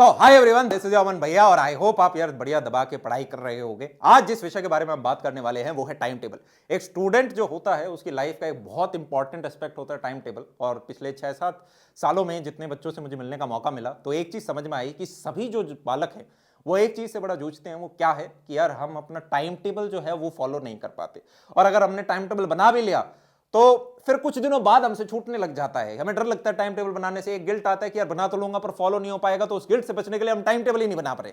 तो hi everyone, this is अमन भैया और आई होप आप यार बढ़िया दबा के पढ़ाई कर रहे होगे। आज जिस विषय के बारे में हम बात करने वाले हैं वो है टाइम टेबल। एक स्टूडेंट जो होता है उसकी लाइफ का एक बहुत इंपॉर्टेंट एस्पेक्ट होता है टाइम टेबल। और पिछले 6-7 सालों में जितने बच्चों से मुझे मिलने का मौका मिला तो एक चीज समझ में आई कि सभी जो बालक हैं वो एक चीज से बड़ा जूझते हैं। वो क्या है कि यार हम अपना टाइम टेबल जो है वो फॉलो नहीं कर पाते, और अगर हमने टाइम टेबल बना भी लिया तो फिर कुछ दिनों बाद हमसे छूटने लग जाता है। हमें डर लगता है टाइम टेबल बनाने से, एक गिल्ट आता है कि यार बना तो लूंगा पर फॉलो नहीं हो पाएगा, तो उस गिल्ट से बचने के लिए हम टाइम टेबल ही नहीं बना पा रहे।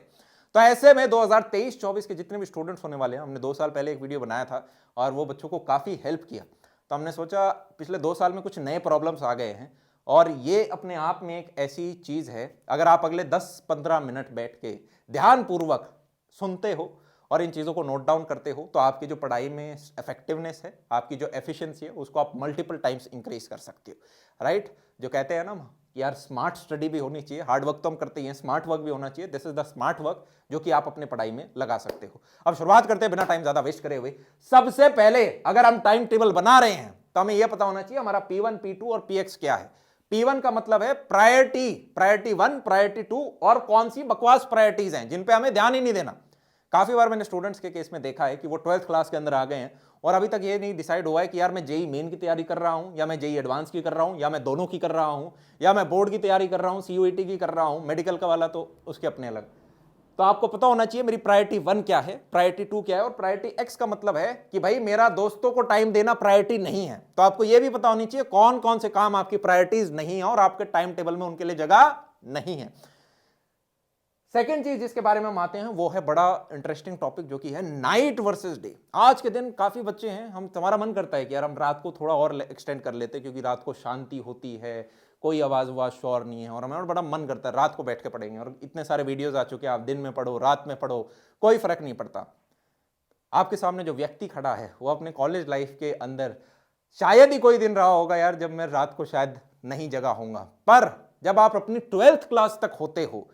तो ऐसे में 2023-24 के जितने भी स्टूडेंट्स होने वाले हैं, हमने 2 साल पहले एक वीडियो बनाया था और वो बच्चों को काफी हेल्प किया। तो हमने सोचा पिछले 2 साल में कुछ नए प्रॉब्लम्स आ गए हैं और ये अपने आप में एक ऐसी चीज है, अगर आप अगले 10-15 मिनट बैठ के ध्यानपूर्वक सुनते हो और इन चीज़ों को नोट डाउन करते हो तो आपकी जो पढ़ाई में इफेक्टिवनेस है, आपकी जो एफिशिएंसी है, उसको आप मल्टीपल टाइम्स इंक्रीज कर सकते हो। राइट? जो कहते हैं ना कि यार स्मार्ट स्टडी भी होनी चाहिए, हार्ड वर्क तो हम करते ही हैं, स्मार्ट वर्क भी होना चाहिए। This is the smart work जो कि आप अपने पढ़ाई में लगा सकते हो। अब शुरुआत करते हैं बिना टाइम ज्यादा वेस्ट करे हुए। सबसे पहले अगर हम टाइम टेबल बना रहे हैं तो हमें यह पता होना चाहिए हमारा P1, P2 और Px क्या है। P1 का मतलब है प्रायोरिटी, प्रायोरिटी 1, प्रायोरिटी 2 और कौन सी बकवास प्रायोरिटीज हैं जिन पे हमें ध्यान ही नहीं देना। काफी बार मैंने स्टूडेंट्स के केस में देखा है कि वो 12th क्लास के अंदर आ गए हैं और अभी तक ये नहीं डिसाइड हुआ है कि यार मैं जेई मेन की तैयारी कर रहा हूं या मैं जेई एडवांस की कर रहा हूं या मैं दोनों की कर रहा हूं या मैं बोर्ड की तैयारी कर रहा हूं, सीयूईटी की कर रहा हूं, मेडिकल का वाला तो उसके अपने अलग। तो आपको पता होना चाहिए मेरी प्रायोरिटी 1 क्या है, प्रायोरिटी 2 क्या है और प्रायोरिटी एक्स का मतलब है कि भाई मेरा दोस्तों को टाइम देना प्रायोरिटी नहीं है। तो आपको यह भी पता होनी चाहिए कौन कौन से काम आपकी प्रायोरिटीज नहीं है और आपके टाइम टेबल में उनके लिए जगह नहीं है। सेकेंड चीज जिसके बारे में हम आते हैं वो है बड़ा इंटरेस्टिंग टॉपिक जो कि है नाइट वर्सेस डे। आज के दिन काफी बच्चे हैं, हम तुम्हारा मन करता है कि यार हम रात को थोड़ा और एक्सटेंड कर लेते क्योंकि रात को शांति होती है, कोई आवाज वाज शोर नहीं है और हमें और बड़ा मन करता है रात को बैठ के पढ़ेंगे। और इतने सारे वीडियोस आ चुके हैं, आप दिन में पढ़ो रात में पढ़ो कोई फर्क नहीं पड़ता। आपके सामने जो व्यक्ति खड़ा है वो अपने कॉलेज लाइफ के अंदर शायद ही कोई दिन रहा होगा यार जब मैं रात को शायद नहीं जगा होऊंगा, पर जब आप अपनी 12th क्लास तक होते हो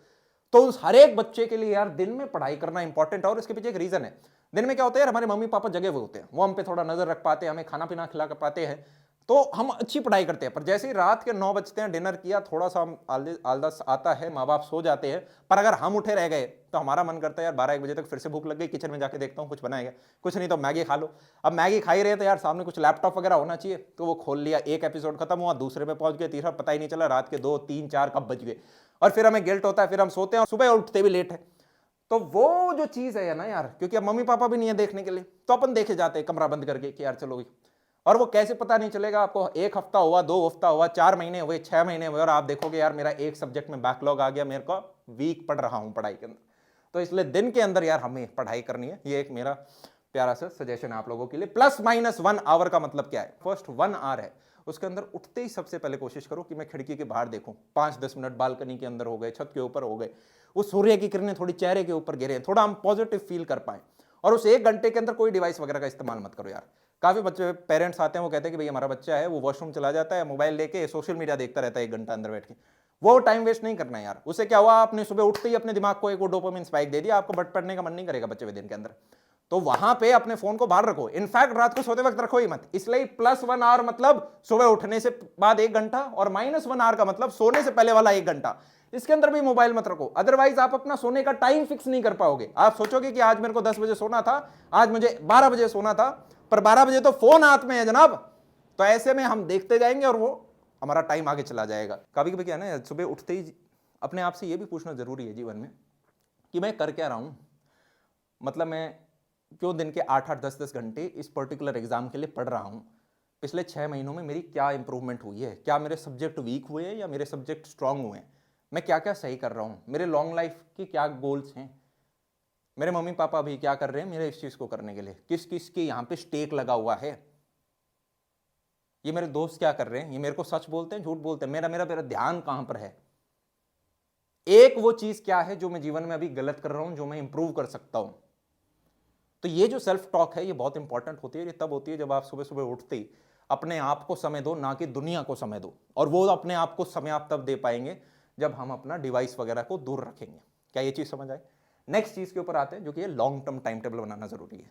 तो उस हर एक बच्चे के लिए यार दिन में पढ़ाई करना इंपॉर्टेंट है। और इसके पीछे एक रीजन है। दिन में क्या होता है यार, हमारे मम्मी पापा जगे हुए होते हैं, वो हम पे थोड़ा नजर रख पाते हैं, हमें खाना पीना खिला कर पाते हैं, तो हम अच्छी पढ़ाई करते हैं। पर जैसे ही रात के 9 बजते हैं, डिनर किया, थोड़ा सा आलस आता है, माँ बाप सो जाते हैं, पर अगर हम उठे रह गए तो हमारा मन करता है यार 12-1 बजे तक फिर से भूख लग गई, किचन में जाके देखता हूँ कुछ बनाएगा, कुछ नहीं तो मैगी खा लो। अब मैगी खा ही रहे तो यार सामने कुछ लैपटॉप वगैरह होना चाहिए, तो वो खोल लिया, एक एपिसोड खत्म हुआ, दूसरे पे पहुंच गए, तीसरा पता ही नहीं चला रात के 2-3-4 कब बज गए। और फिर हमें गिल्ट होता है, फिर हम सोते हैं और सुबह उठते भी लेट है। तो वो जो चीज है ना यार, क्योंकि अब मम्मी पापा भी नहीं है देखने के लिए, तो अपन देखे जाते हैं कमरा बंद करके कि यार चलो। और वो कैसे पता नहीं चलेगा आपको, 1 हफ्ता हुआ, 2 हफ्ता हुआ, 4 महीने हुए, 6 महीने हुए और आप देखोगे यार मेरा एक सब्जेक्ट में बैकलॉग आ गया, मेरे को वीक पढ़ रहा हूं पढ़ाई के अंदर। तो इसलिए दिन के अंदर यार हमें पढ़ाई करनी है। ये एक मेरा प्यारा सा सजेशन है आप लोगों के लिए। +-1 आवर का मतलब क्या है? फर्स्ट 1 आवर है, उसके अंदर उठते ही सबसे पहले कोशिश करो कि मैं खिड़की के बाहर देखूं, 5-10 मिनट बालकनी के अंदर हो गए, छत के ऊपर हो गए, उस सूर्य की किरणें थोड़ी चेहरे के ऊपर गिरे, थोड़ा हम पॉजिटिव फील कर पाए। और उस 1 घंटे के अंदर कोई डिवाइस वगैरह का इस्तेमाल मत करो यार। काफी बच्चे पेरेंट्स आते हैं, वो कहते हैं कि भाई हमारा बच्चा है वो वॉशरूम चला जाता है, मोबाइल लेके सोशल मीडिया देखता रहता है 1 घंटा अंदर बैठ के। वो टाइम वेस्ट नहीं करना यार। उससे क्या हुआ, आपने सुबह उठते ही अपने दिमाग को एक वो डोपामिन स्पाइक दे दिया, आपको बट पढ़ने का मन नहीं करेगा बच्चे दिन के अंदर। तो वहां पे अपने फोन को बाहर रखो, इनफैक्ट रात को सोते वक्त रखो ही मत। इसलिए +1 आवर मतलब सुबह उठने से बाद 1 घंटा और -1 आवर का मतलब सोने से पहले वाला 1 घंटा। इसके अंदर भी मोबाइल मत रखो, अदरवाइज आप अपना सोने का टाइम फिक्स नहीं कर पाओगे। आप सोचोगे कि आज मेरे को 10 बजे सोना था, आज मुझे 12 बजे सोना था, पर 12 बजे तो फोन हाथ में है जनाब। तो ऐसे में हम देखते जाएंगे और वो हमारा टाइम आगे चला जाएगा। कभी कभी क्या है ना, सुबह उठते ही अपने आप से ये भी पूछना जरूरी है जीवन में कि मैं कर क्या रहा हूं। मतलब मैं क्यों दिन के 8-8, 10-10 घंटे इस पर्टिकुलर एग्जाम के लिए पढ़ रहा हूं। पिछले 6 महीनों में मेरी क्या इंप्रूवमेंट हुई है, क्या मेरे सब्जेक्ट वीक हुए हैं या मेरे सब्जेक्ट स्ट्रांग हुए हैं, मैं क्या क्या सही कर रहा हूं, मेरे लॉन्ग लाइफ के क्या गोल्स हैं, मेरे मम्मी पापा भी क्या कर रहे हैं मेरे इस चीज को करने के लिए, किस किस के यहां पे स्टेक लगा हुआ है, ये मेरे दोस्त क्या कर रहे हैं, ये मेरे को सच बोलते हैं झूठ बोलते हैं, मेरा मेरा मेरा ध्यान कहां पर है, एक वो चीज क्या है जो मैं जीवन में अभी गलत कर रहा हूं, जो मैं इंप्रूव कर सकता हूं। तो ये जो सेल्फ टॉक है ये बहुत इंपॉर्टेंट होती है। ये तब होती है जब आप सुबह सुबह उठते ही अपने आप को समय दो, ना कि दुनिया को समय दो। और वो अपने आप को समय आप तब दे पाएंगे जब हम अपना डिवाइस वगैरह को दूर रखेंगे। क्या ये चीज समझ आए? नेक्स्ट चीज के ऊपर आते हैं जो कि लॉन्ग टर्म टाइम टेबल बनाना जरूरी है।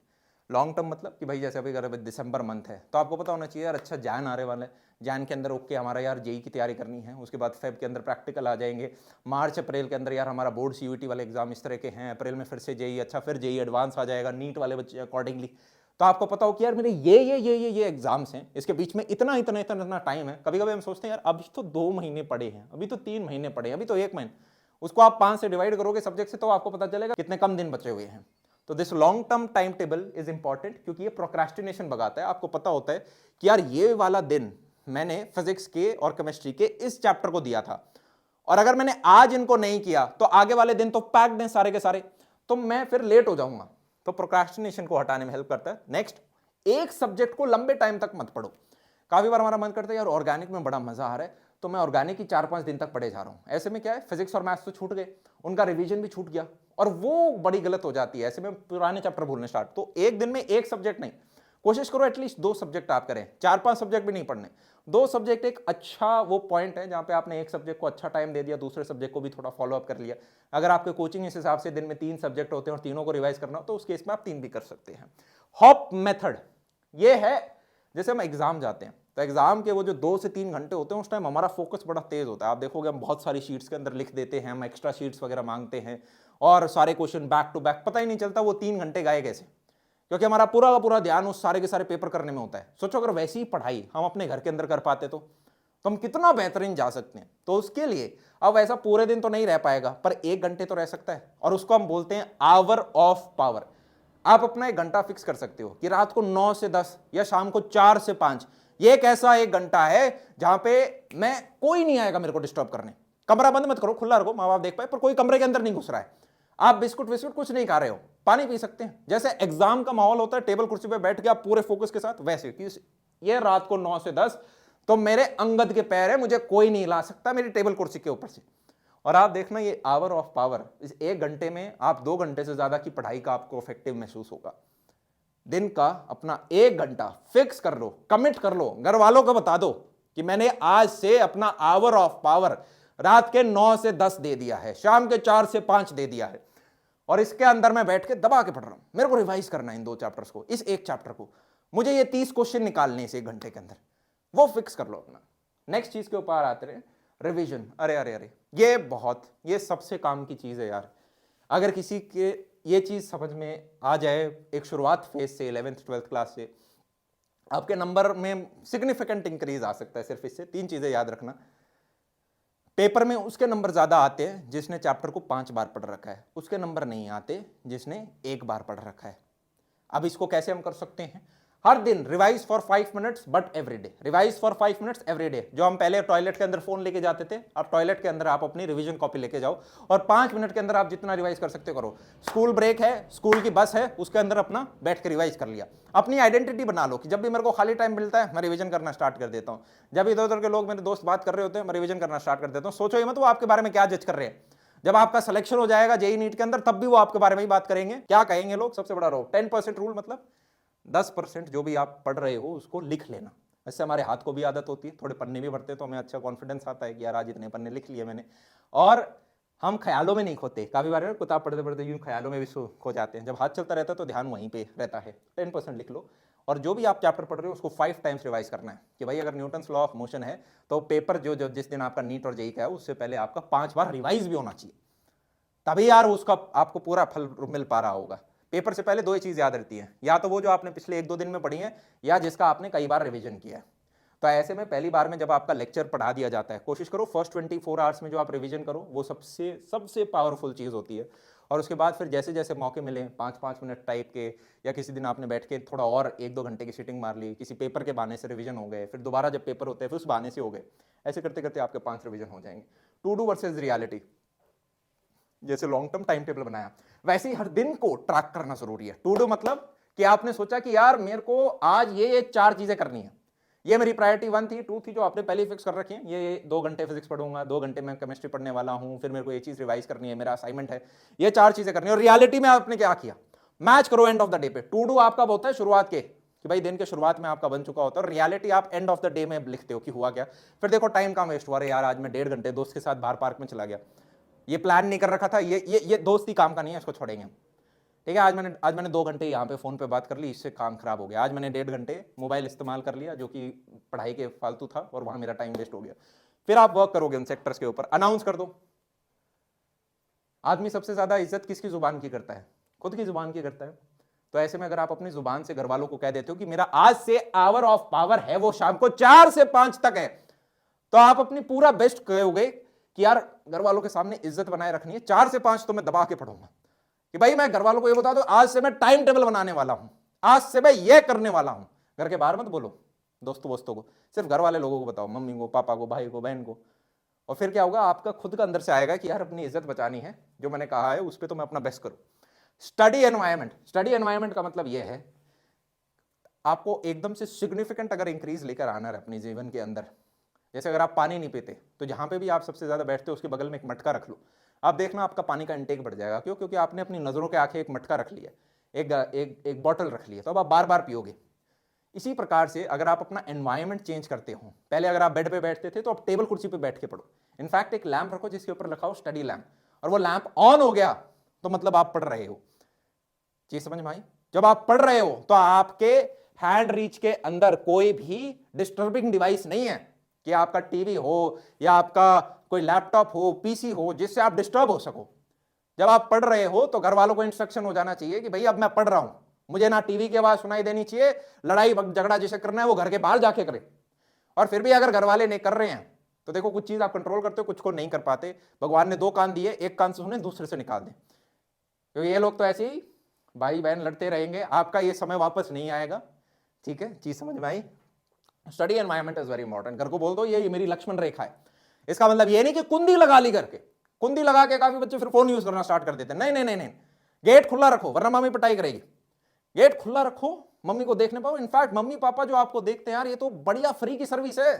लॉन्ग टर्म मतलब कि भाई जैसे अभी अगर दिसंबर मंथ है तो आपको पता होना चाहिए यार अच्छा जैन आने वाला है, जैन के अंदर ओके हमारा यार जेई की तैयारी करनी है, उसके बाद फेब के अंदर प्रैक्टिकल आ जाएंगे, मार्च अप्रैल के अंदर यार हमारा बोर्ड सीयूईटी वाले एग्जाम इस तरह के हैं, अप्रैल में फिर से जेई, अच्छा फिर जेई एडवांस आ जाएगा नीट वाले बच्चे अकॉर्डिंगली। तो आपको पता हो कि यार मेरे ये एग्जाम्स हैं, इसके बीच में इतना इतना इतना इतना टाइम है। कभी कभी हम सोचते हैं यार अभी तो 2 महीने पड़े हैं, अभी तो 3 महीने पड़े हैं, अभी तो 1 महीना, उसको आप 5 से डिवाइड करोगे सब्जेक्ट से तो आपको पता चलेगा कितने कम दिन बचे हुए हैं। तो this long term time table is important क्योंकि ये प्रोक्रेस्टिनेशन भगाता है। आपको पता होता है कि यार ये वाला दिन मैंने फिजिक्स के और केमिस्ट्री के इस चैप्टर को दिया था और अगर मैंने आज इनको नहीं किया तो आगे वाले दिन तो पैक्ड हैं सारे के सारे, तो मैं फिर लेट हो जाऊंगा। तो प्रोक्रेस्टिनेशन को हटाने में हेल्प करता है। नेक्स्ट, एक सब्जेक्ट को लंबे टाइम तक मत पढ़ो। काफी बार हमारा मन करता है यार ऑर्गेनिक में बड़ा मजा आ रहा है तो मैं ऑर्गेनिक ही 4-5 दिन तक पढ़े जा रहा हूं। ऐसे में क्या है, फिजिक्स और मैथ्स तो छूट गए, उनका रिवीजन भी छूट गया और वो बड़ी गलत हो जाती है। ऐसे में पुराने चैप्टर भूलने स्टार्ट। तो एक दिन में एक सब्जेक्ट नहीं, कोशिश करो एटलीस्ट 2 सब्जेक्ट आप करें, 4-5 सब्जेक्ट भी नहीं पढ़ने, 2 सब्जेक्ट एक अच्छा वो पॉइंट है जहां पे आपने एक सब्जेक्ट को अच्छा टाइम दे दिया, दूसरे सब्जेक्ट को भी थोड़ा फॉलो अप कर लिया। अगर आपके कोचिंग इस हिसाब से दिन में 3 सब्जेक्ट होते हैं और तीनों को रिवाइज करना हो तो उस केस में आप 3 भी कर सकते हैं। हॉप मेथड ये है, जैसे हम एग्जाम जाते हैं तो एग्जाम के वो जो 2 से 3 घंटे होते हैं उस टाइम हमारा फोकस बड़ा तेज होता है। आप देखोगे हम बहुत सारी शीट्स के अंदर लिख देते हैं, हम एक्स्ट्रा शीट्स वगैरह मांगते हैं और सारे क्वेश्चन बैक टू बैक, पता ही नहीं चलता वो 3 घंटे गए कैसे, क्योंकि हमारा पूरा का पूरा ध्यान उस सारे के सारे पेपर करने में होता है। सोचो अगर वैसी ही पढ़ाई हम अपने घर के अंदर कर पाते तो हम कितना बेहतरीन जा सकते हैं। तो उसके लिए अब ऐसा पूरे दिन तो नहीं रह पाएगा पर 1 घंटे तो रह सकता है और उसको हम बोलते हैं आवर ऑफ पावर। आप अपना 1 घंटा फिक्स कर सकते हो कि रात को 9 से 10 या शाम को 4 से 5 ये एक ऐसा 1 घंटा है जहां पे मैं कोई नहीं आएगा मेरे को डिस्टर्ब करने। कमरा बंद मत करो, खुला रखो, माँ बाप देख पाए पर कोई कमरे के अंदर नहीं घुस रहा है। आप बिस्कुट विस्कुट कुछ नहीं खा रहे हो, पानी पी सकते हैं। जैसे एग्जाम का माहौल होता है टेबल कुर्सी पे बैठ के आप पूरे फोकस के साथ, वैसे कि ये रात को 9 से 10 तो मेरे अंगद के पैर है, मुझे कोई नहीं ला सकता मेरी टेबल कुर्सी के ऊपर से। और आप देखना ये आवर ऑफ पावर, इस 1 घंटे में आप 2 घंटे से ज्यादा की पढ़ाई का आपको इफेक्टिव महसूस होगा। दिन का अपना 1 घंटा फिक्स कर लो, कमिट कर लो, घर वालों को बता दो कि मैंने आज से अपना आवर ऑफ पावर रात के 9 से 10 दे दिया है, शाम के 4 से 5 दे दिया है और इसके अंदर मैं बैठ के दबा के पढ़ रहा हूं। मेरे को रिवाइज करना है इन 2 चैप्टर्स को, इस एक चैप्टर को, मुझे ये 30 क्वेश्चन निकालने इस 1 घंटे के अंदर, वो फिक्स कर लो अपना। नेक्स्ट चीज के ऊपर आते रहे, रिवीजन। अरे अरे अरे ये सबसे काम की चीज है यार। अगर किसी के ये चीज समझ में आ जाए एक शुरुआत फेज से 11th 12th क्लास से, आपके नंबर में सिग्निफिकेंट इंक्रीज आ सकता है सिर्फ इससे। 3 चीजें याद रखना, पेपर में उसके नंबर ज्यादा आते हैं जिसने चैप्टर को 5 बार पढ़ रखा है, उसके नंबर नहीं आते जिसने 1 बार पढ़ रखा है। अब इसको कैसे हम कर सकते हैं, हर दिन revise for 5 minutes but every day, revise for 5 minutes every day. जो हम पहले टॉयलेट के अंदर फोन लेके जाते थे, अब टॉयलेट के अंदर आप अपनी रिवीजन कॉपी लेके जाओ और 5 मिनट के अंदर आप जितना रिवाइज कर सकते हो करो। स्कूल ब्रेक है, स्कूल की बस है, उसके अंदर अपना बैठ के रिवाइज कर लिया। अपनी आइडेंटिटी बना लो कि जब भी मेरे को खाली टाइम मिलता है मैं रिवीजन करना स्टार्ट कर देता हूँ। जब इधर उधर के लोग मेरे दोस्त बात कर रहे होते हैं मैं रिवीजन करना स्टार्ट कर देता हूँ। सोचो ही मत वो आपके बारे में क्या जज कर रहे हैं। जब आपका सिलेक्शन हो जाएगा जेई नीट के अंदर तब भी वो आपके बारे में ही बात करेंगे। क्या कहेंगे लोग, सबसे बड़ा रोग 10% रूल, मतलब 10% जो भी आप पढ़ रहे हो उसको लिख लेना। इससे हमारे हाथ को भी आदत होती है, थोड़े पन्ने भी भरते हैं तो हमें अच्छा कॉन्फिडेंस आता है कि यार आज इतने पन्ने लिख लिए मैंने। और हम ख्यालों में नहीं खोते, काफी बार किताब पढ़ते पढ़ते यूं ख्यालों में भी खो जाते हैं। जब हाथ चलता रहता है तो ध्यान वहीं पे रहता है। 10% लिख लो और जो भी आप चैप्टर पढ़ रहे हो उसको 5 टाइम्स रिवाइज करना है कि भाई अगर न्यूटन्स लॉ ऑफ मोशन है तो पेपर जो जिस दिन आपका नीट और जेई का है उससे पहले आपका 5 बार रिवाइज भी होना चाहिए, तभी यार उसका आपको पूरा फल मिल पा रहा होगा। पेपर से पहले 2 ही चीज याद रहती है, या तो वो जो आपने पिछले 1-2 दिन में पढ़ी है या जिसका आपने कई बार रिवीजन किया है। तो ऐसे में पहली बार में जब आपका लेक्चर पढ़ा दिया जाता है, कोशिश करो फर्स्ट 24 आवर्स में जो आप रिवीजन करो वो सबसे सबसे पावरफुल चीज होती है। और उसके बाद फिर जैसे जैसे मौके मिले 5-5 मिनट टाइप के, या किसी दिन आपने बैठ के थोड़ा और 1-2 घंटे की सीटिंग मार ली, किसी पेपर के बहाने से रिवीजन हो गए, फिर दोबारा जब पेपर होते हैं फिर उस बहाने से हो गए, ऐसे करते करते आपके 5 रिवीजन हो जाएंगे। टू डू वर्सेज रियलिटी, जैसे लॉन्ग टर्म टाइम टेबल बनाया वैसे ही हर दिन को ट्रैक करना जरूरी है। टू डू मतलब कि आपने सोचा कि यार मेरे को आज ये 4 चीजें करनी है, ये मेरी प्रायोरिटी 1 थी, 2 थी जो आपने पहले फिक्स कर रखी है, ये 2 घंटे फिजिक्स पढ़ूंगा, 2 घंटे मैं केमिस्ट्री पढ़ने वाला हूं, फिर मेरे को ये चीज रिवाइज करनी है, मेरा असाइनमेंट है, ये 4 चीजें करनी है। और रियलिटी में आपने क्या किया, मैच करो एंड ऑफ द डे पे। टू डू आपका होता है शुरुआत के कि भाई दिन के शुरुआत में आपका बन चुका होता है, और रियलिटी आप एंड ऑफ द डे में लिखते हो कि हुआ क्या। फिर देखो टाइम का वेस्ट हुआ, अरे यार आज मैं 1.5 घंटे दोस्त के साथ बाहर पार्क में चला गया, ये प्लान नहीं कर रखा था, ये दोस्त ही काम का नहीं है, इसको छोड़ेंगे। ठीक है, आज मैंने 2 घंटे यहाँ पे फ़ोन पे बात कर ली, इससे काम खराब हो गया। आज मैंने 1.5 घंटे मोबाइल इस्तेमाल कर लिया जो कि पढ़ाई के फालतू था और वहाँ मेरा टाइम वेस्ट हो गया। फिर आप वर्क करोगे उन सेक्टर्स के ऊपर, अनाउंस कर दो। आदमी सबसे ज़्यादा इज्जत किसकी ज़ुबान की करता है? खुद की ज़ुबान की करता है। तो ऐसे में अगर आप अपनी ज़ुबान से घर वालों को कह देते हो कि मेरा आज से आवर ऑफ पावर है वो शाम को 4 से 5 तक है, तो आप अपनी पूरा बेस्ट कहोगे कि यार घर वालों के सामने इज्जत बनाए रखनी है, 4 से 5 तो मैं दबा के पढ़ूंगा कि भाई मैं घर वालों को ये बता दो आज से मैं टाइम टेबल बनाने वाला हूं, आज से मैं ये करने वाला हूं। घर के बाहर मत बोलो, दोस्तों को, सिर्फ घर वाले लोगों को बताओ, मम्मी को, पापा को, भाई को, बहन को। और फिर क्या होगा, आपका खुद का अंदर से आएगा कि यार अपनी इज्जत बचानी है, जो मैंने कहा है उस पर तो मैं अपना बेस्ट करूं। स्टडी एनवायरमेंट का मतलब यह है आपको एकदम से सिग्निफिकेंट अगर इंक्रीज लेकर आना है अपने जीवन के अंदर। जैसे अगर आप पानी नहीं पीते तो जहां पे भी आप सबसे ज्यादा बैठते हो उसके बगल में एक मटका रख लो, आप देखना आपका पानी का इंटेक बढ़ जाएगा। क्यों? क्योंकि आपने अपनी नजरों के आगे एक मटका रख लिया, एक बॉटल रख लिया, तो अब आप बार बार पियोगे। इसी प्रकार से अगर आप अपना एनवायरमेंट चेंज करते हो, पहले अगर आप बेड पे बैठते थे तो आप टेबल कुर्सी पे बैठ के पढ़ो। इनफैक्ट एक लैंप रखो जिसके ऊपर लिखा हो स्टडी लैंप, और वो लैंप ऑन हो गया तो मतलब आप पढ़ रहे हो। चीज समझ में आई? जब आप पढ़ रहे हो तो आपके हैंड रीच के अंदर कोई भी डिस्टर्बिंग डिवाइस नहीं है कि आपका टीवी हो या आपका कोई लैपटॉप हो, पीसी हो, जिससे आप डिस्टर्ब हो सको। जब आप पढ़ रहे हो तो घर वालों को इंस्ट्रक्शन हो जाना चाहिए कि भाई अब मैं पढ़ रहा हूं, मुझे ना टीवी की आवाज सुनाई देनी चाहिए, लड़ाई झगड़ा जिसे करना है वो घर के बाहर जाके करे। और फिर भी अगर घर वाले नहीं कर रहे हैं तो देखो, कुछ चीज आप कंट्रोल करते हो, कुछ को नहीं कर पाते। भगवान ने 2 कान दिए, एक कान से सुने, दूसरे से निकाल दें, क्योंकि ये लोग तो ऐसे ही भाई बहन लड़ते रहेंगे, आपका ये समय वापस नहीं आएगा। ठीक है, चीज समझ में आई? Study environment is very important. घर को बोल दो ये मेरी लक्ष्मण रेखा है। इसका मतलब ये नहीं कि कुंडी लगा ली करके, कुंडी लगा के काफी बच्चे फिर फोन यूज करना स्टार्ट कर देते हैं। नहीं नहीं नहीं नहीं, गेट खुला रखो वरना मम्मी पिटाई करेगी। गेट खुला रखो, मम्मी को देखने पाओ। इनफैक्ट मम्मी पापा जो आपको देखते हैं यार, ये तो बढ़िया फ्री की सर्विस है,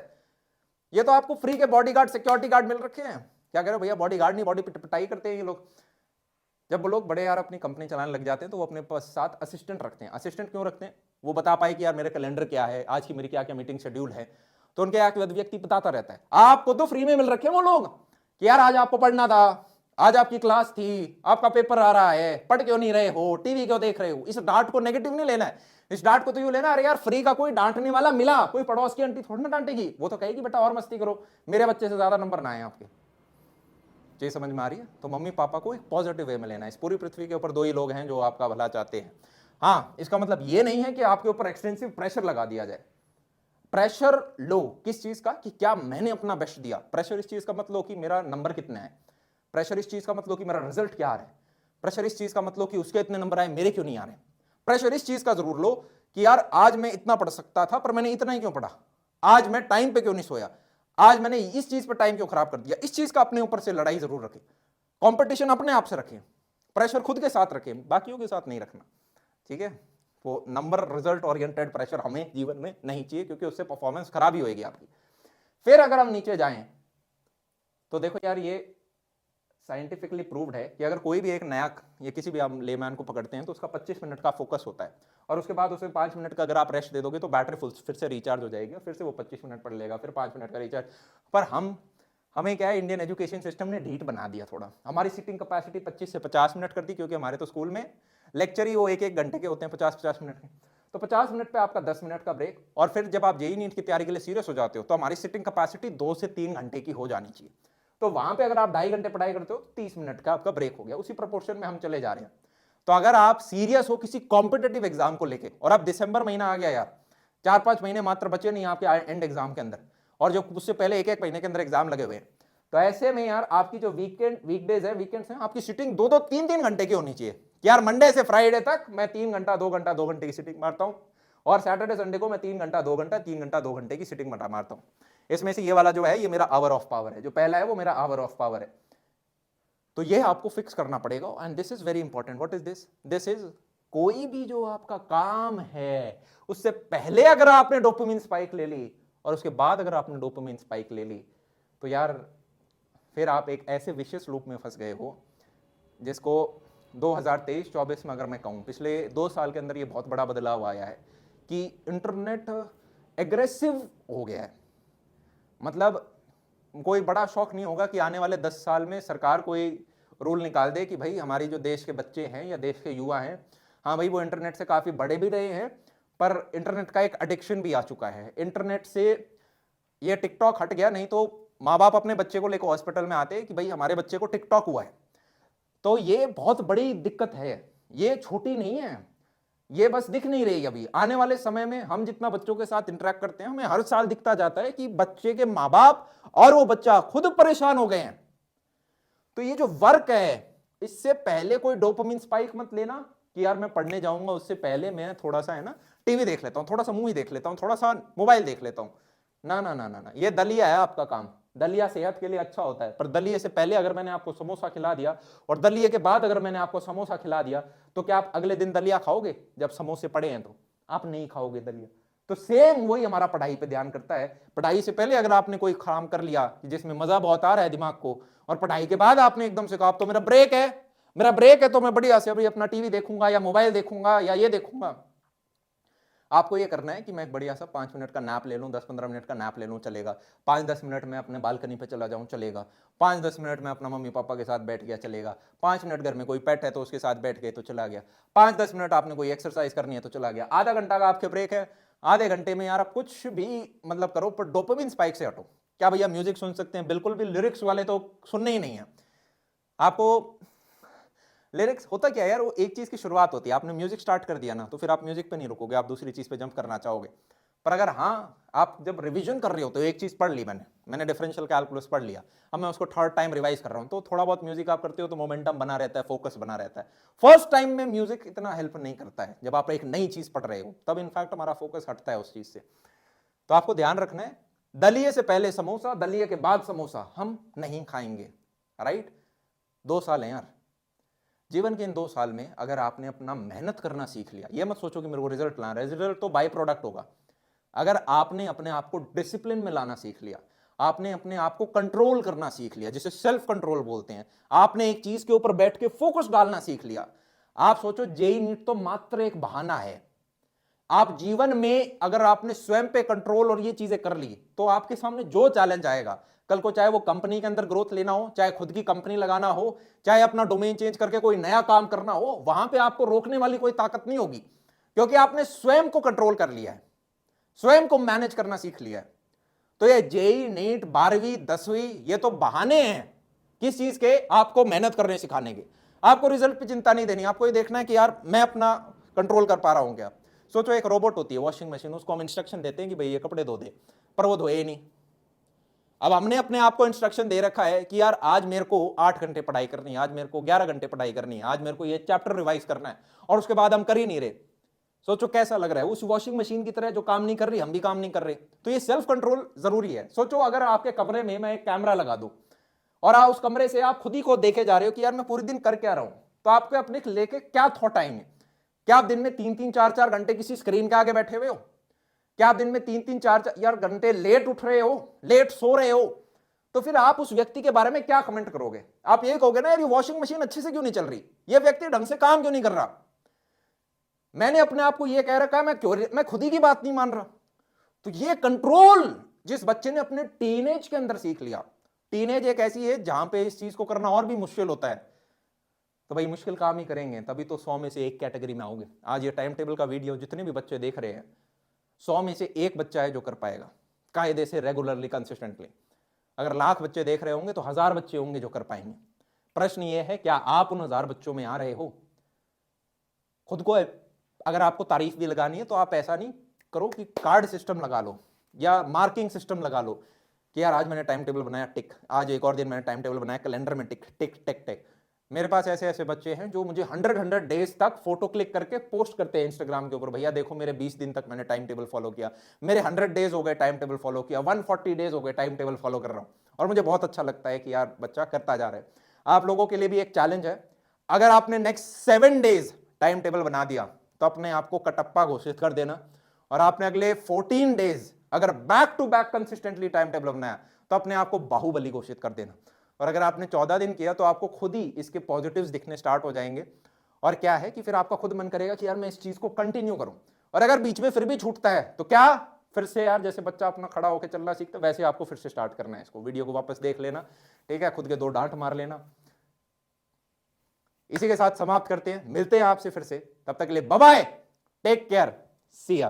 ये तो आपको फ्री के बॉडीगार्ड, सिक्योरिटी गार्ड मिल रखे हैं। क्या कह रहे हो भैया, बॉडीगार्ड नहीं, बॉडी पिटाई करते हैं ये लोग। जब वो लोग बड़े यार अपनी कंपनी चलाने लग जाते हैं तो वो अपने पास साथ असिस्टेंट रखते हैं। असिस्टेंट क्यों रखते हैं? वो बता पाए कि यार मेरे कैलेंडर क्या है, आज की मेरी क्या क्या मीटिंग शेड्यूल है, तो उनके एक व्यक्ति बताता रहता है। आपको तो फ्री में मिल रखे हैं वो लोग कि यार आज आपको पढ़ना था, आज आपकी क्लास थी, आपका पेपर आ रहा है, पढ़ क्यों नहीं रहे हो, टीवी क्यों देख रहे हो। इस डांट को नेगेटिव नहीं लेना है, इस डांट को तो यूं लेना, अरे यार फ्री का कोई डांटने वाला मिला, कोई पड़ोस की आंटी थोड़ी ना डांटेगी, वो तो कहेगी बेटा और मस्ती करो, मेरे बच्चे से ज्यादा नंबर ना आए आपके। ये समझ में आ रही है? तो मम्मी पापा को एक पॉजिटिव वे में लेना है। इस पूरी पृथ्वी के ऊपर 2 ही लोग हैं जो आपका भला चाहते हैं। हाँ, इसका मतलब ये नहीं है कि आपके ऊपर एक्सटेंसिव प्रेशर लगा दिया जाए। प्रेशर लो किस चीज का, कि क्या मैंने अपना बेस्ट दिया। प्रेशर इस चीज का मतलब कि मेरा नंबर कितना है, प्रेशर इस चीज का मतलब कि मेरा रिजल्ट क्या आ रहा है, प्रेशर इस चीज का मतलब कि उसके इतने नंबर आए मेरे क्यों नहीं आ रहे। प्रेशर इस चीज का जरूर लो कि यार आज मैं इतना पढ़ सकता था पर मैंने इतना ही क्यों पढ़ा, आज मैं टाइम पे क्यों नहीं सोया, आज मैंने इस चीज पर टाइम क्यों खराब कर दिया। इस चीज का अपने ऊपर से लड़ाई जरूर रखें, कंपटीशन अपने आप से रखें, प्रेशर खुद के साथ रखें, बाकियों के साथ नहीं रखना। ठीक है, वो नंबर रिजल्ट ओरिएंटेड प्रेशर हमें जीवन में नहीं चाहिए, क्योंकि उससे परफॉर्मेंस खराब ही होगी आपकी। फिर अगर हम नीचे जाएं तो देखो यार, ये साइंटिफिकली प्रूव्ड है कि अगर कोई भी एक नया, ये किसी भी आप लेमैन को पकड़ते हैं तो उसका 25 मिनट का फोकस होता है, और उसके बाद उसे 5 मिनट का अगर आप रेस्ट दे दोगे तो बैटरी फुल फिर से रिचार्ज हो जाएगी, और फिर से वो 25 मिनट पढ़ लेगा, फिर 5 मिनट का रिचार्ज। पर हमें क्या है, इंडियन एजुकेशन सिस्टम ने ढीठ बना दिया थोड़ा। हमारी सिटिंग कैपेसिटी 25 से 50 मिनट कर दी, क्योंकि हमारे तो स्कूल में लेक्चर ही वो 1-1 घंटे के होते हैं, 50-50 मिनट के। तो 50 मिनट पे आपका 10 मिनट का ब्रेक, और फिर जब आप जेईई नीट की तैयारी के लिए सीरियस हो जाते हो तो हमारी सिटिंग कैपेसिटी 2 से 3 घंटे की हो जानी चाहिए। तो वहां पे अगर आप 2.5 घंटे पढ़ाई करते हो 30 मिनट का आपका ब्रेक हो गया। उसी प्रोपोर्शन में हम चले जा रहे हैं। तो अगर आप सीरियस हो किसी कॉम्पिटेटिव एग्जाम को लेके, और अब दिसंबर महीना आ गया यार, 4-5 महीने मात्र बचे नहीं आपके एंड एग्जाम के अंदर, और जो उससे पहले 1-1 महीने के अंदर एग्जाम लगे हुए हैं, तो ऐसे में यार आपकी जो वीकडेज है, वीकेंड्स हैं, आपकी सिटिंग 2-2, 3-3 घंटे की होनी चाहिए। यार मंडे से फ्राइडे तक मैं 3 घंटा 2 घंटा 2 घंटे की सिटिंग मारता हूं, और सैटरडे संडे को मैं 3 घंटा 2 घंटा 3 घंटा 2 घंटे की सिटिंग मारता हूं। इसमें से ये वाला जो है, ये मेरा आवर ऑफ पावर है, जो पहला है वो मेरा आवर ऑफ पावर है। तो ये आपको फिक्स करना पड़ेगा, and this is very important. What is this? This is कोई भी जो आपका काम है उससे पहले अगर आपने डोपामिन स्पाइक ले ली, और उसके बाद अगर आपने डोपामिन स्पाइक ले ली, तो यार फिर आप एक ऐसे विशेष लूप में फंस गए हो जिसको 2023-24 में अगर मैं कहूं, पिछले 2 साल के अंदर ये बहुत बड़ा बदलाव आया है कि इंटरनेट एग्रेसिव हो गया है। मतलब कोई बड़ा शौक नहीं होगा कि आने वाले 10 साल में सरकार कोई रूल निकाल दे कि भाई हमारी जो देश के बच्चे हैं या देश के युवा हैं, हाँ भाई वो इंटरनेट से काफ़ी बड़े भी रहे हैं, पर इंटरनेट का एक एडिक्शन भी आ चुका है। इंटरनेट से ये टिकटॉक हट गया, नहीं तो माँ बाप अपने बच्चे को लेकर हॉस्पिटल में आते कि भाई हमारे बच्चे को टिकटॉक हुआ है। तो ये बहुत बड़ी दिक्कत है, ये छोटी नहीं है, ये बस दिख नहीं रही। अभी आने वाले समय में हम जितना बच्चों के साथ इंटरेक्ट करते हैं, हमें हर साल दिखता जाता है कि बच्चे के माँ बाप और वो बच्चा खुद परेशान हो गए हैं। तो ये जो वर्क है, इससे पहले कोई डोपामिन स्पाइक मत लेना कि यार मैं पढ़ने जाऊंगा, उससे पहले मैं थोड़ा सा है ना टीवी देख लेता हूं, थोड़ा सा मूवी देख लेता हूं, थोड़ा सा मोबाइल देख लेता हूं। ना ना ना ना ना, ये दलिया है आपका काम। दलिया सेहत के लिए अच्छा होता है, पर दलिये से पहले अगर मैंने आपको समोसा खिला दिया और दलिये के बाद अगर मैंने आपको समोसा खिला दिया, तो क्या आप अगले दिन दलिया खाओगे? जब समोसे पड़े हैं तो आप नहीं खाओगे दलिया। तो सेम वही हमारा पढ़ाई पे ध्यान करता है। पढ़ाई से पहले अगर आपने कोई काम कर लिया जिसमें मजा बहुत आ रहा है दिमाग को, और पढ़ाई के बाद आपने एकदम से कहा अब तो मेरा ब्रेक है, मेरा ब्रेक है तो मैं बढ़िया से अभी अपना टीवी देखूंगा या मोबाइल देखूंगा या ये देखूंगा। आपको ये करना है कि मैं एक बढ़िया सा 5 मिनट का नैप ले लूं, 10-15 मिनट का नैप ले लूं, चलेगा। 5-10 मिनट में अपने बालकनी पे चला जाऊं, चलेगा। 5-10 मिनट में अपना मम्मी पापा के साथ बैठ गया, चलेगा। 5 मिनट घर में कोई पेट है तो उसके साथ बैठ गए तो चला गया। 5-10 मिनट आपने कोई एक्सरसाइज करनी है तो चला गया। आधा घंटा का आपके ब्रेक है, आधे घंटे में यार आप कुछ भी मतलब करो, पर डोपामिन स्पाइक से हटो। क्या भैया म्यूजिक सुन सकते हैं? बिल्कुल भी, लिरिक्स वाले तो सुनने ही नहीं है आपको। लिरिक्स होता क्या है यार, वो एक चीज की शुरुआत होती है, आपने म्यूजिक स्टार्ट कर दिया ना तो फिर आप म्यूजिक पे नहीं रुकोगे, आप दूसरी चीज पे जंप करना चाहोगे। पर अगर हाँ आप जब रिवीजन कर रहे हो तो एक चीज पढ़ ली मैंने डिफरेंशियल कैलकुलस पढ़ लिया, अब मैं उसको थर्ड टाइम रिवाइज कर रहा हूं, तो थोड़ा बहुत म्यूजिक आप करते हो तो मोमेंटम बना रहता है, फोकस बना रहता है। फर्स्ट टाइम में म्यूजिक इतना हेल्प नहीं करता है, जब आप एक नई चीज पढ़ रहे हो तब इनफैक्ट हमारा फोकस हटता है उस चीज से। तो आपको ध्यान रखना है, दलिये से पहले समोसा, दलिये के बाद समोसा हम नहीं खाएंगे, राइट। 2 साल है यार, जीवन के इन 2 साल में अगर आपने अपना मेहनत करना सीख लिया, ये मत सोचो कि मेरे को रिजल्ट लाना, रिजल्ट तो बाय प्रोडक्ट होगा। अगर आपने अपने आप को डिसिप्लिन में लाना सीख लिया, आपने अपने आप को कंट्रोल करना सीख लिया, जिसे सेल्फ कंट्रोल बोलते हैं, आपने एक चीज के ऊपर बैठ के फोकस डालना सीख लिया। आप सोचो जेईई नीट तो मात्र एक बहाना है। आप जीवन में अगर आपने स्वयं पे कंट्रोल और ये चीजें कर ली, तो आपके सामने जो चैलेंज आएगा कल को, चाहे वो कंपनी के अंदर ग्रोथ लेना हो, चाहे खुद की कंपनी लगाना हो, चाहे अपना डोमेन चेंज करके कोई नया काम करना हो, वहां पे आपको रोकने वाली कोई ताकत नहीं होगी, क्योंकि आपने स्वयं को कंट्रोल कर लिया है, स्वयं को मैनेज करना सीख लिया है। तो ये जेईई नीट 12वीं 10वीं ये तो बहाने हैं, किस चीज के? आपको मेहनत करने सिखाने के। आपको रिजल्ट पे चिंता नहीं देनी, आपको ये देखना है कि यार मैं अपना कंट्रोल कर पा रहा हूं क्या। सोचो एक रोबोट होती है वॉशिंग मशीन, उसको हम इंस्ट्रक्शन देते हैं कि भाई ये कपड़े धो दे, पर वो धोए नहीं। अब हमने अपने आप को इंस्ट्रक्शन दे रखा है कि यार आज मेरे को 8 घंटे पढ़ाई करनी है, आज मेरे को 11 घंटे पढ़ाई करनी है, आज मेरे को ये चैप्टर रिवाइज करना है, और उसके बाद हम कर ही नहीं रहे। सोचो कैसा लग रहा है, उस वॉशिंग मशीन की तरह जो काम नहीं कर रही, हम भी काम नहीं कर रहे। तो ये सेल्फ कंट्रोल जरूरी है। सोचो अगर आपके कमरे में मैं एक कैमरा लगा दूं और उस कमरे से आप खुद ही को देखे जा रहे हो कि यार मैं पूरे दिन कर क्या रहा हूं, तो आपके अपने लेके क्या थॉट आएंगे? क्या आप दिन में 3-3 4-4 घंटे किसी स्क्रीन के आगे बैठे हुए हो? क्या आप दिन में 3-3 4-4 यार घंटे लेट उठ रहे हो, लेट सो रहे हो? तो फिर आप उस व्यक्ति के बारे में क्या कमेंट करोगे? आप ये कहोगे ना यार ये वॉशिंग मशीन अच्छे से क्यों नहीं चल रही, ये व्यक्ति ढंग से काम क्यों नहीं कर रहा। मैंने अपने आप को ये कह रखा है मैं खुद ही की बात नहीं मान रहा। तो ये कंट्रोल जिस बच्चे ने अपने टीनेज के अंदर सीख लिया, टीनेज एक ऐसी है जहां पे इस चीज को करना और भी मुश्किल होता है, तो भाई मुश्किल काम ही करेंगे तभी तो 100 में से 1 कैटेगरी में आओगे। आज ये टाइम टेबल का वीडियो जितने भी बच्चे देख रहे हैं, 100 में से 1 बच्चा है जो कर पाएगा कायदे से, रेगुलरली, कंसिस्टेंटली। अगर लाख बच्चे देख रहे होंगे तो 1000 बच्चे होंगे जो कर पाएंगे। प्रश्न ये है क्या आप उन 1000 बच्चों में आ रहे हो? खुद को अगर आपको तारीफ भी लगानी है तो आप ऐसा नहीं करो कि कार्ड सिस्टम लगा लो या मार्किंग सिस्टम लगा लो कि यार आज मैंने टाइम टेबल बनाया, टिक, आज एक और दिन मैंने टाइम टेबल बनाया, कैलेंडर में टिक टिक टिक टिक। मेरे पास ऐसे ऐसे बच्चे हैं जो मुझे 100 डेज तक फोटो क्लिक करके पोस्ट करते हैं इंस्टाग्राम के ऊपर, भैया देखो मेरे 20 दिन तक मैंने टाइम टेबल फॉलो किया, मेरे 100 डेज हो गए टाइम टेबल फॉलो किया, 140 डेज हो गए टाइम टेबल फॉलो कर रहा हूं, और मुझे बहुत अच्छा लगता है कि यार बच्चा करता जा रहा है। आप लोगों के लिए भी एक चैलेंज है, अगर आपने नेक्स्ट 7 डेज टाइम टेबल बना दिया तो अपने आप को कटप्पा घोषित कर देना, और आपने अगले 14 डेज अगर back to back consistently time table बनाया तो अपने आप को बाहुबली घोषित कर देना। और अगर आपने 14 दिन किया तो आपको खुद ही इसके पॉजिटिव्स दिखने स्टार्ट हो जाएंगे, और क्या है कि फिर आपका खुद मन करेगा कि यार मैं इस चीज को कंटिन्यू करूं। और अगर बीच में फिर भी छूटता है तो क्या, फिर से यार जैसे बच्चा अपना खड़ा होकर चलना सीखता है वैसे आपको फिर से स्टार्ट करना है। इसको वीडियो को वापस देख लेना, ठीक है, खुद के 2 डांट मार लेना, इसी के साथ समाप्त करते हैं, मिलते हैं आपसे फिर से, तब तक के लिए बाय बाय, टेक केयर, सी या।